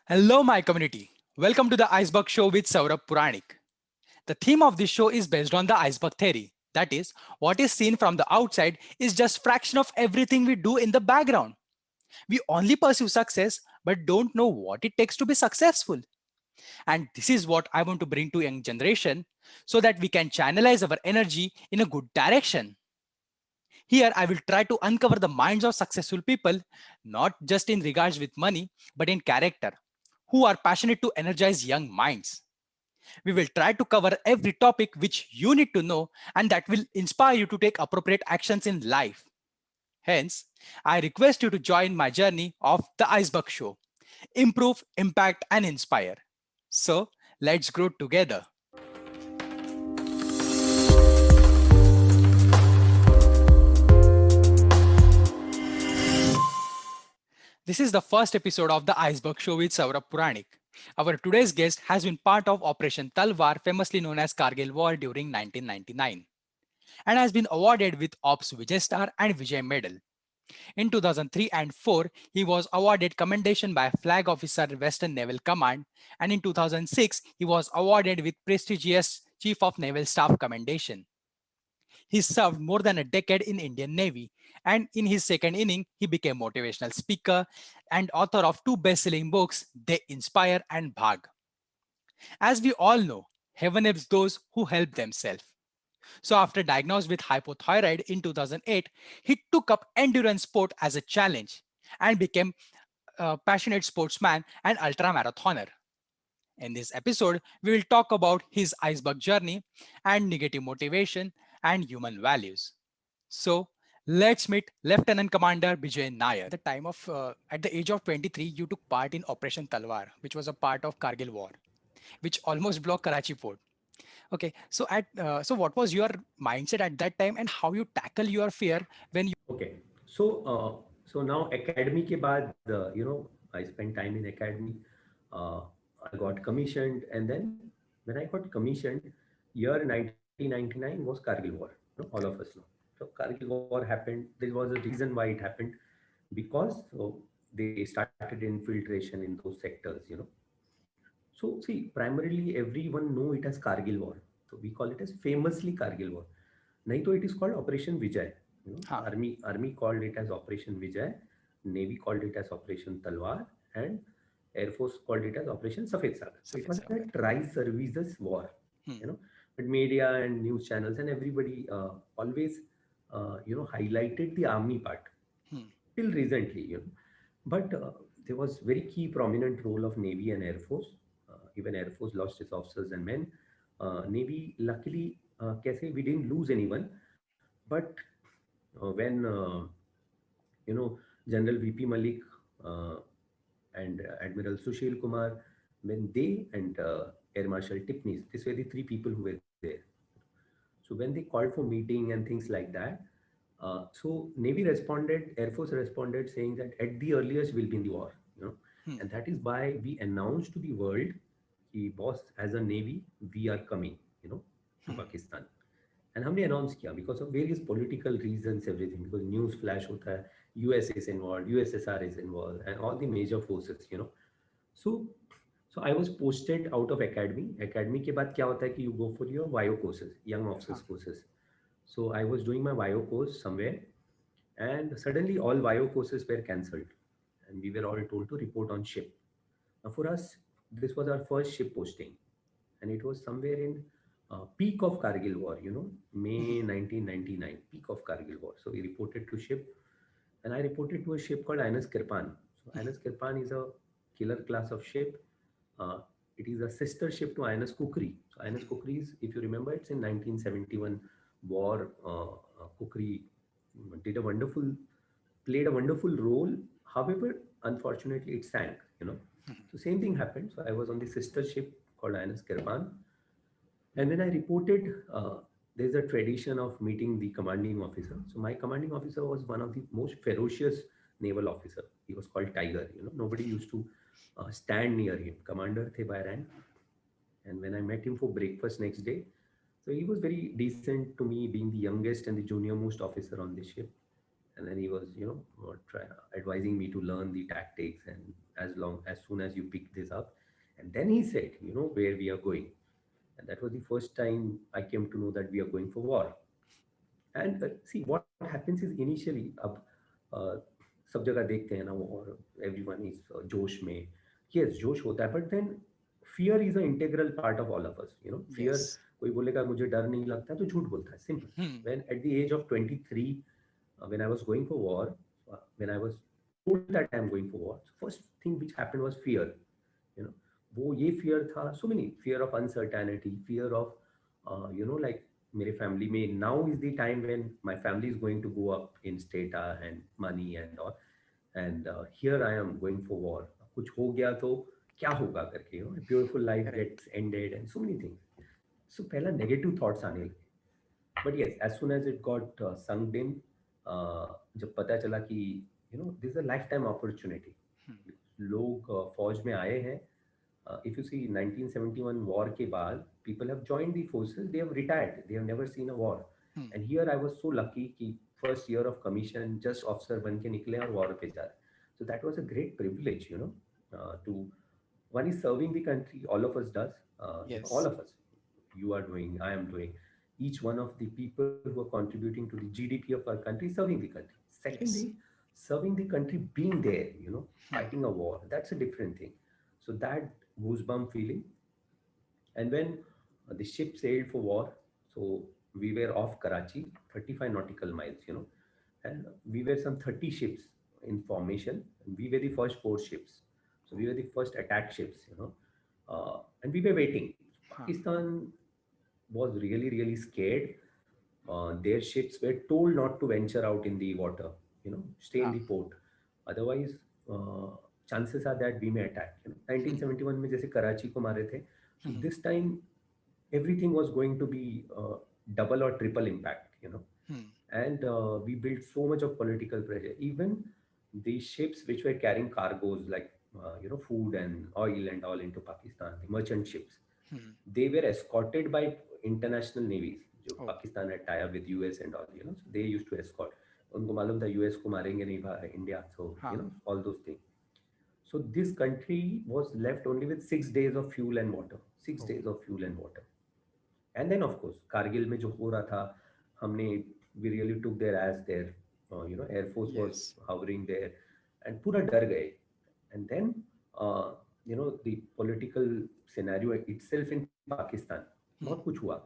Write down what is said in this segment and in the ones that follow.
Hello, my community. Welcome to the Iceberg Show with Saurabh Puranik. The theme of this show is based on the iceberg theory. That is, what is seen from the outside is just fraction of everything we do in the background. We only pursue success but don't know what it takes to be successful. And this is what I want to bring to young generation so that we can channelize our energy in a good direction. Here I will try to uncover the minds of successful people not just in regards with money but in character who are passionate to energize young minds. We will try to cover every topic which you need to know and that will inspire you to take appropriate actions in life. Hence, I request you to join my journey of the Iceberg Show. Improve, impact, and inspire. So, let's grow together. This is the first episode of the Iceberg Show with Saurabh Puranik. Our today's guest has been part of Operation Talwar, famously known as Kargil War during 1999, and has been awarded with Ops Vijay Star and Vijay Medal. In 2003 and 4, he was awarded Commendation by Flag Officer Western Naval Command, and in 2006, he was awarded with prestigious Chief of Naval Staff Commendation. He served more than a decade in Indian Navy, and in his second inning, he became motivational speaker and author of two best-selling books, They Inspire and Bhag. As we all know, heaven helps those who help themselves. So after diagnosed with hypothyroid in 2008, he took up endurance sport as a challenge and became a passionate sportsman and ultra marathoner. In this episode, we will talk about his iceberg journey and negative motivation and human values. So let's meet Lieutenant Commander Bijay Nair. At the age of 23, you took part in Operation Talwar, which was a part of Kargil War, which almost blocked Karachi port. Okay, so what was your mindset at that time, and how you tackle your fear when you? Okay. So now academy ke baad, I spent time in academy. Uh, I got commissioned, and then when I got commissioned, year 1999 was Kargil War. All of us know. So Kargil War happened. There was a reason why it happened because they started infiltration in those sectors. So see, primarily everyone know it as Kargil War. So we call it as famously Kargil War. Nahi to it is called Operation Vijay. Huh, Army called it as Operation Vijay, Navy called it as Operation Talwar, and Air Force called it as Operation Safed Sagar. So it Safed was a Sagar. tri-services war. Hmm, You know, but media and news channels and everybody always highlighted the army part hmm, till recently. But there was very key prominent role of Navy and Air Force. Even Air Force lost its officers and men. Navy, luckily, kaise, we didn't lose anyone. But when General VP Malik uh, and Admiral Sushil Kumar, when they and Air Marshal Tipnis, these were the three people who were there. So when they called for meeting and things like that, so Navy responded, Air Force responded saying that at the earliest we'll be in the war, hmm, and that is why we announced to the world, कि boss as a Navy we are coming, to hmm, Pakistan. And हमने announce किया because of various political reasons, everything, because news flash होता है, US is involved, USSR is involved, and all the major forces. So so I was posted out of academy. Academy के बाद क्या होता है कि you go for your YO courses, young huh, officers courses. So I was doing my YO course somewhere, and suddenly all YO courses were cancelled, and we were all told to report on ship. Now for us, this was our first ship posting, and it was somewhere in peak of Kargil War, hmm, May 1999, peak of Kargil War. So we reported to ship, and I reported to a ship called INS Kirpan. So hmm, INS Kirpan is a killer class of ship. Uh, it is a sister ship to INS Kukri. So INS Kukri is, if you remember, it's in 1971 war. Kukri did a wonderful, played a wonderful role. However, unfortunately, it sank. hmm, So same thing happened. So I was on the sister ship called INS Kirpan, and when I reported, there's a tradition of meeting the commanding officer. So my commanding officer was one of the most ferocious naval officer. He was called Tiger. Nobody used to stand near him. Commander the by rank. And when I met him for breakfast next day, so he was very decent to me, being the youngest and the junior most officer on the ship. And then he was, advising me to learn the tactics and as soon as you pick this up. And then he said, where we are going. And that was the first time I came to know that we are going for war. And see, what happens is initially, अब सब जगह देखते हैं ना वो, और everyone is जोश में. Yes, जोश होता है, but then fear is an integral part of all of us. Fear. Yes. कोई बोलेगा मुझे डर नहीं लगता तो झूठ बोलता है. Simple. Hmm. When at the age of 23, when I was going for war, when I was told that I am going for war, first thing which happened was fear. you know वो ये fear था, so many fear of uncertainty, fear of like मेरे family में, now is the time when my family is going to go up in status and money and all, and here I am going for war. कुछ हो गया तो क्या होगा करके, a beautiful life Correct. gets ended and so many things. So पहला negative thoughts आने लगे. But yes, as soon as it got sunk in, जब पता चला कि this is a lifetime opportunity. Hmm. लोग फौज में आए हैं. If you see 1971 war के बाद, people have joined the forces, they have retired, they have never seen a war. Hmm. And here I was so lucky कि first year of commission, just officer बन के निकले और war पे जा रहे. So that was a great privilege, to one is serving the country. All of us does, all Yes. of us. You are doing, I am doing. Each one of the people who are contributing to the GDP of our country, serving the country. Secondly, Yes. serving the country, being there, Hmm. fighting a war. That's a different thing. So that goosebump feeling. And when the ship sailed for war, so we were off Karachi, 35 nautical miles, and we were some 30 ships in formation. And we were the first four ships. So we were the first attack ships, and we were waiting. Huh. Pakistan was really, really scared. Their ships were told not to venture out in the water, stay in Huh. the port. Otherwise, chances are that we may attack. 1971 में जैसे कराची को मारे थे, so Hmm. this time everything was going to be double or triple impact, Hmm. and we built so much of political pressure. Even the ships which were carrying cargoes like food and oil and all into Pakistan, the merchant ships, Hmm. they were escorted by international navies. जो Oh. Pakistan had tie up with US and all, so they used to escort. उनको मालूम था US को मारेंगे नहीं India, so Huh. all those things. So this country was left only with 6 days of fuel and water. Six Oh. days of fuel and water. And then of course, Kargil में जो हो रहा था, हमने we really took their as their, Air Force was Yes. hovering there, and पूरा डर गए. And then, the political scenario itself in Pakistan, बहुत Hmm. कुछ हुआ.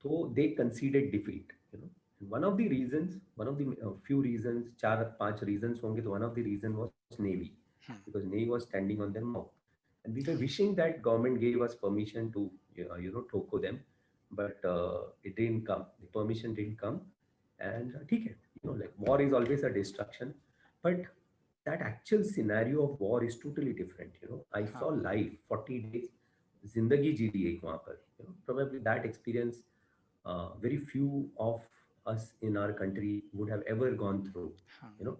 So they conceded defeat. And one of the reasons, one of the few reasons, चार पांच reasons होंगे, तो one of the reason was Navy, Hmm. because Navy was standing on their mouth, and we were wishing that government gave us permission to toko them, but it didn't come. The permission didn't come, and ठीक है, like war is always a destruction, but that actual scenario of war is totally different. I Huh. saw live 40 days, जिंदगी जी ली एक वहाँ पर. Probably that experience, very few of us in our country would have ever gone through. Huh.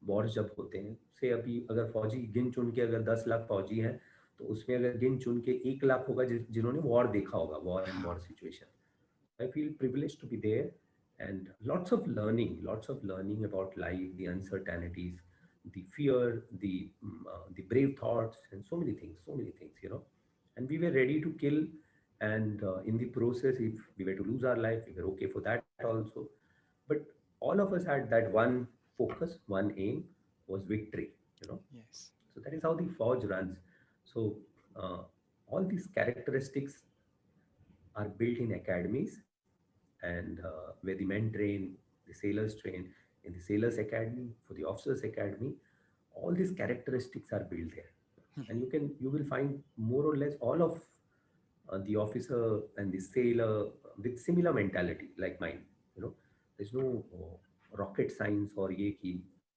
Wars जब होते हैं, से अभी अगर फौजी गिन चुन के अगर 10 लाख फौजी हैं, तो उसमें अगर गिन चुन के 1 लाख होगा जिन्होंने वॉर देखा होगा, war and Huh. War situation. I feel privileged to be there, and lots of learning about life, the uncertainties, the fear, the brave thoughts, and so many things, and we were ready to kill. And in the process, if we were to lose our life, we were okay for that also. But all of us had that one focus, one aim, was victory. Yes. So that is how the forge runs. So all these characteristics are built in academies, and where the men train, the sailors train in the sailors academy, for the officers academy. All these characteristics are built there, Hmm. and you will find more or less all of the officer and the sailor with similar mentality like mine. There's no rocket science or ये कि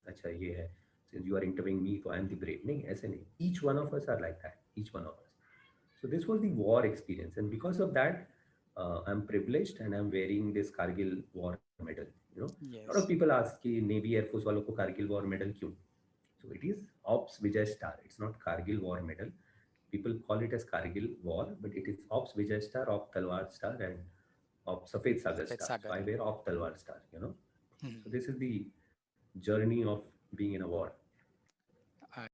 अच्छा ये है, since you are interviewing me so I am the brave. नहीं, ऐसे नहीं. Each one of us are like that. Each one of us. So this was the war experience, and because of that, I'm privileged and I'm wearing this Kargil war medal. A lot of Yes. people ask कि Navy Air Force वालों को Kargil war medal क्यों? So it is Ops Vijay Star. It's not Kargil war medal. People call it as Kargil war, but it is Ops Vijay Star, Op Talwar Star, and Op Safed Sagar Safed Star. So Sagar. I wear Op Talwar Star. Hmm. So this is the journey of being in a war.